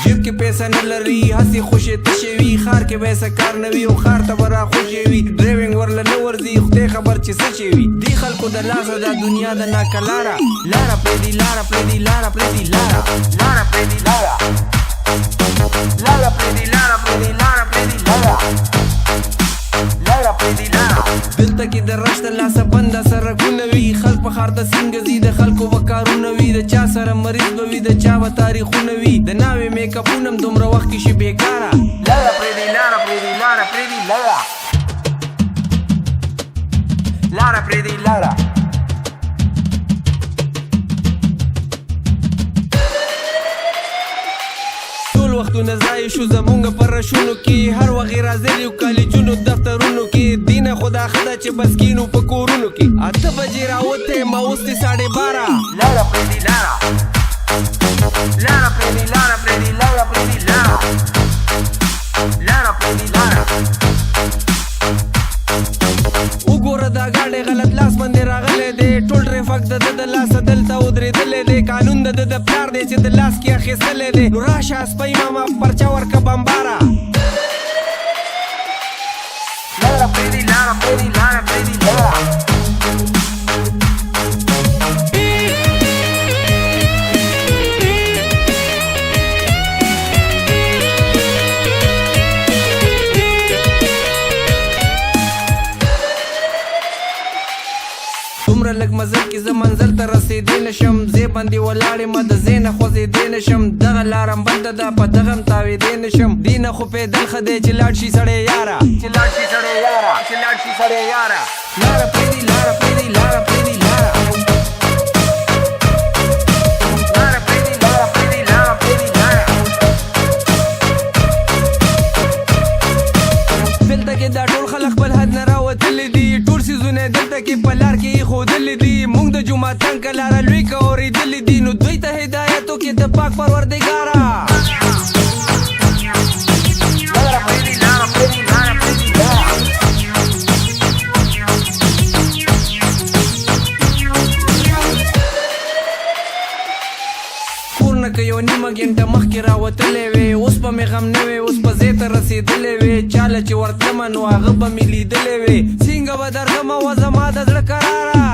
جیب کې پیسه نه لري هسې خوشې تشې وي ښار کې به یې کار نه وي او ښار ته به را خوشې وي ډرایوینګ ورله نه ورځي خدای خبر چې څه شي وي دې خلکو د لاسه دا دنیا د ناکلاره لاره پرېږدي لاره پرېږدي لاره پرېږدي لاره لاره پرېږدي لاره لاره پرېږدي لاره پرېږدي لاره پرېږدي لاره لاره پرېږدي لاره دلته کې د رش د لاسه بنده سرکونه وي خلک په ښار ته څنګه ځي د خلکو به کارونه وي د چا سره مریض به وي د چا به تاریخونه وي د ناوې میکاپونه هم دومره وخت کې شي بېکاره لاره پرېږدي لاره پرېږدي لاره پرېږدي لاره لاره پرېږدي لاره وختونه ځای شو زمونږ په رشونو کې هر وغې راځلي کالجونو دفترونو کې دینه خدا خدا چې بس کینو په کورونو کې 8 بجې راوتې ما اوس دې 12:30 لاره پرېږدي لاره لاره پرېږدي لاره پرېږدي لاره پرېږدي لاره لاره پرېږدي لاره وګوره دا ګاډی غلط لاس باندې راغلی دی ټول ټریفک د ده د لاسه دلته ودرېدلی دی قانون د ده د پلار دی چې د لاس کې اخیستلی دی نو راشه سپی ماما پرچه ورکه بمباره لاره پرېږدي لاره پرېږدي لاره پرېږدي لاره دومره لږ مزل کې زه منزل ته رسېدی نشم ځای باندې ولاړې ما د ځای نه خوځېدی نشم دغه لاره بنده ده په دغه هم تاوېدی نشم دې نه خو پیدل ښه دی چې لاړ شي سړی یاره چې لاړ شي سړی یاره چې لاړ شي سړی یاره لاره پرېږدي لاره پرېږدي لاره پرېږدي لاره لاره پرېږدي لاره پرېږدي لاره پرېږدي لاره دلته کې دا ټول خلک خپل حد نه راوتلي دي ټول څیزونه دلته کې په لار کې ایښودلي دي موږ د جومات څنګه لاره لوی که اورېدلي دي نو دوی ته هدایت وکړې د پاک پروردګاره لاره پرېږدي لاره پرېږدي لاره پرېږدي لاره کور نه که یو نیمه ګنټه مخکې راوتلی وې اوس به مې غم نه وې اوس به ځای ته رسېدلی وې چاله چې ورتلمه نو هغه به مې لیدلی وې څنګه به درغمه وه زما د زړه قراره